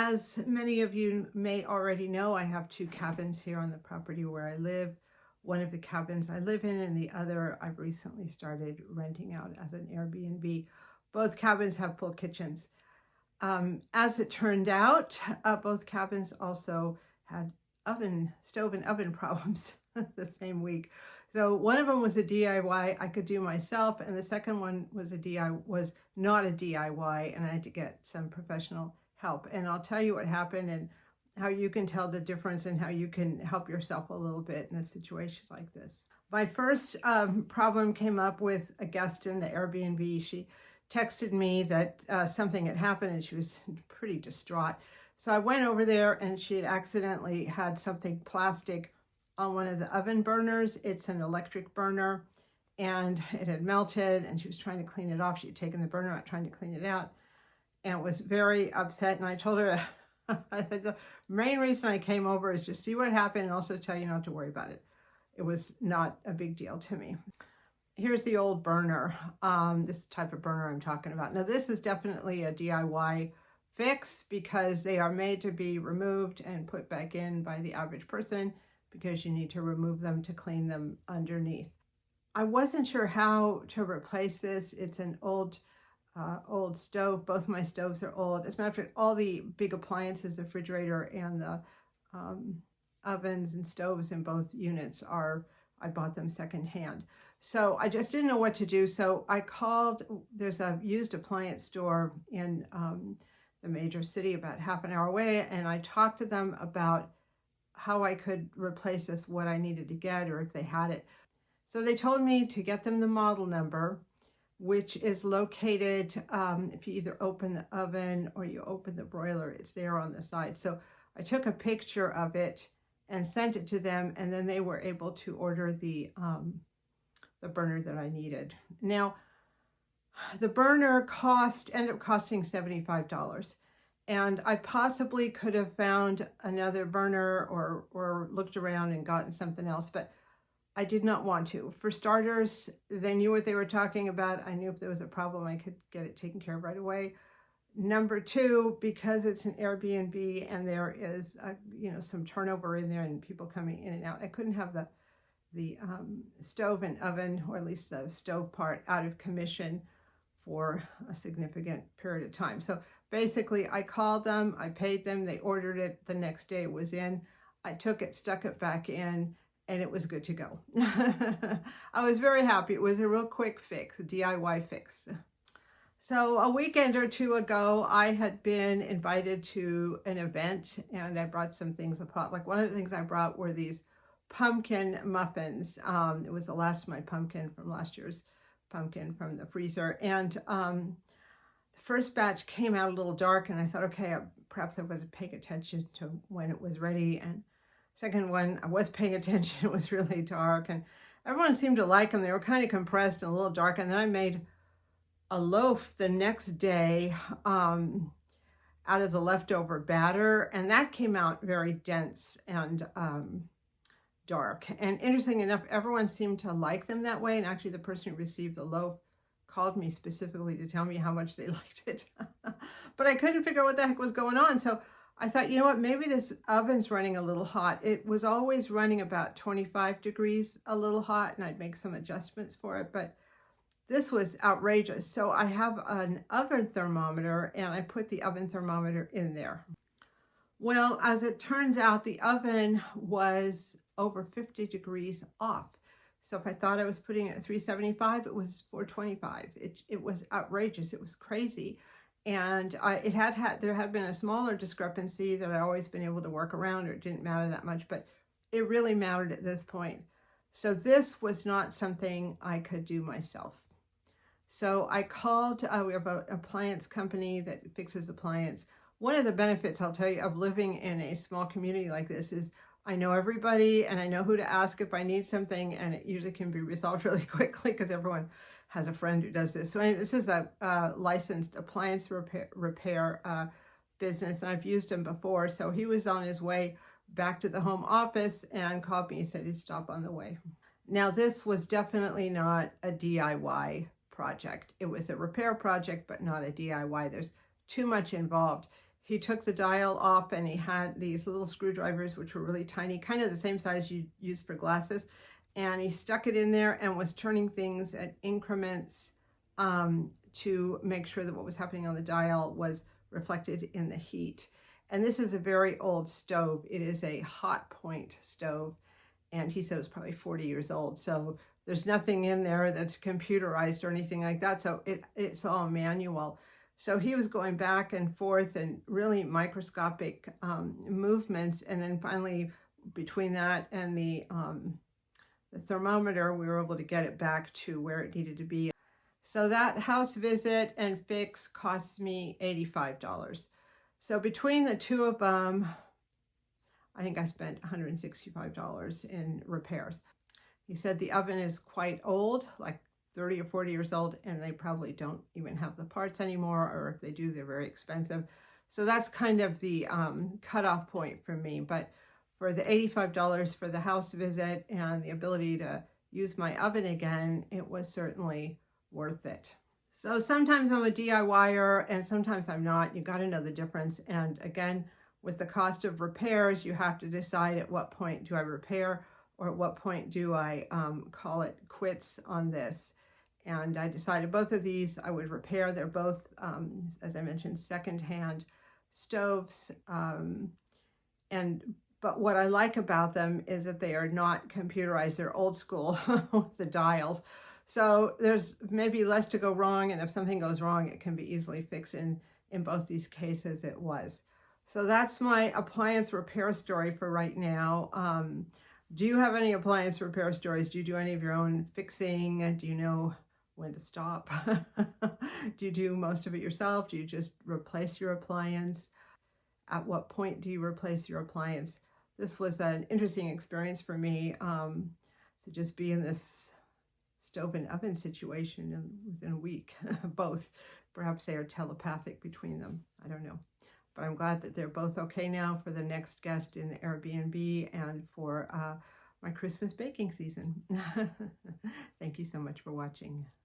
As many of you may already know, I have two cabins here on the property where I live. One of the cabins I live in, and the other I've recently started renting out as an Airbnb. Both cabins have full kitchens. As it turned out, both cabins also had stove and oven problems the same week. So one of them was a DIY I could do myself, and the second one was not a DIY, and I had to get some professional help. And I'll tell you what happened and how you can tell the difference and how you can help yourself a little bit in a situation like this. My first problem came up with a guest in the Airbnb. She texted me that something had happened and she was pretty distraught. So I went over there and she had accidentally had something plastic on one of the oven burners. It's an electric burner and it had melted and she was trying to clean it off. She had taken the burner out trying to clean it out and was very upset. And I told her, I said, the main reason I came over is just see what happened and also tell you not to worry about it. It was not a big deal to me. Here's the old burner, this type of burner I'm talking about. Now this is definitely a DIY fix because they are made to be removed and put back in by the average person because you need to remove them to clean them underneath. I wasn't sure how to replace this. It's an old stove. Both my stoves are old. As a matter of fact, all the big appliances, the refrigerator and the ovens and stoves in both units I bought them secondhand. So I just didn't know what to do. So I called, there's a used appliance store in the major city about half an hour away, and I talked to them about how I could replace this, what I needed to get, or if they had it. So they told me to get them the model number, which is located, if you either open the oven or you open the broiler, it's there on the side. So I took a picture of it and sent it to them, and then they were able to order the burner that I needed. Now, the burner ended up costing $75, and I possibly could have found another burner or looked around and gotten something else, but I did not want to. For starters, they knew what they were talking about. I knew if there was a problem, I could get it taken care of right away. Number two, because it's an Airbnb and there is some turnover in there and people coming in and out, I couldn't have the stove and oven, or at least the stove part, out of commission for a significant period of time. So basically I called them, I paid them, they ordered it, the next day it was in, I took it, stuck it back in, and it was good to go. I was very happy. It was a real quick fix, a DIY fix. So a weekend or two ago, I had been invited to an event and I brought some things, a potluck. One of the things I brought were these pumpkin muffins. It was the last of my pumpkin from last year's pumpkin from the freezer. And the first batch came out a little dark and I thought, okay, perhaps I wasn't paying attention to when it was ready. And second one, I was paying attention, it was really dark. And everyone seemed to like them. They were kind of compressed and a little dark. And then I made a loaf the next day out of the leftover batter, and that came out very dense and dark. And interesting enough, everyone seemed to like them that way, and actually the person who received the loaf called me specifically to tell me how much they liked it. But I couldn't figure out what the heck was going on, so I thought, you know what, maybe this oven's running a little hot. It was always running about 25 degrees a little hot, and I'd make some adjustments for it, but this was outrageous. So I have an oven thermometer and I put the oven thermometer in there. Well, as it turns out, the oven was over 50 degrees off. So if I thought I was putting it at 375, it was 425. It was outrageous. It was crazy. And there had been a smaller discrepancy that I'd always been able to work around, or it didn't matter that much, but it really mattered at this point. So this was not something I could do myself. So I called, we have an appliance company that fixes appliance. One of the benefits, I'll tell you, of living in a small community like this is I know everybody and I know who to ask if I need something, and it usually can be resolved really quickly because everyone has a friend who does this. So anyway, this is a licensed appliance repair business, and I've used him before. So he was on his way back to the home office and called me and said he'd stop on the way. Now this was definitely not a DIY project. It was a repair project, but not a DIY. There's too much involved. he took the dial off and he had these little screwdrivers, which were really tiny, kind of the same size you use for glasses. And he stuck it in there and was turning things at increments to make sure that what was happening on the dial was reflected in the heat. And this is a very old stove. It is a hot point stove. And he said it was probably 40 years old. So there's nothing in there that's computerized or anything like that. So it's all manual. So he was going back and forth and really microscopic movements. And then finally, between that and the thermometer, we were able to get it back to where it needed to be. So that house visit and fix cost me $85. So between the two of them, I think I spent $165 in repairs. He said the oven is quite old, like 30 or 40 years old, and they probably don't even have the parts anymore, or if they do, they're very expensive. So that's kind of the cutoff point for me. But for the $85 for the house visit and the ability to use my oven again, it was certainly worth it. So sometimes I'm a DIYer and sometimes I'm not. You got to know the difference. And again, with the cost of repairs, you have to decide at what point do I repair or at what point do I call it quits on this. And I decided both of these I would repair. They're both, as I mentioned, secondhand stoves. But what I like about them is that they are not computerized. They're old school with the dials. So there's maybe less to go wrong. And if something goes wrong, it can be easily fixed. In both these cases, it was. So that's my appliance repair story for right now. Do you have any appliance repair stories? Do you do any of your own fixing? Do you know when to stop? Do you do most of it yourself? Do you just replace your appliance? At what point do you replace your appliance? This was an interesting experience for me to just be in this stove and oven situation within a week. Both. Perhaps they are telepathic between them. I don't know. But I'm glad that they're both okay now for the next guest in the Airbnb and for my Christmas baking season. Thank you so much for watching.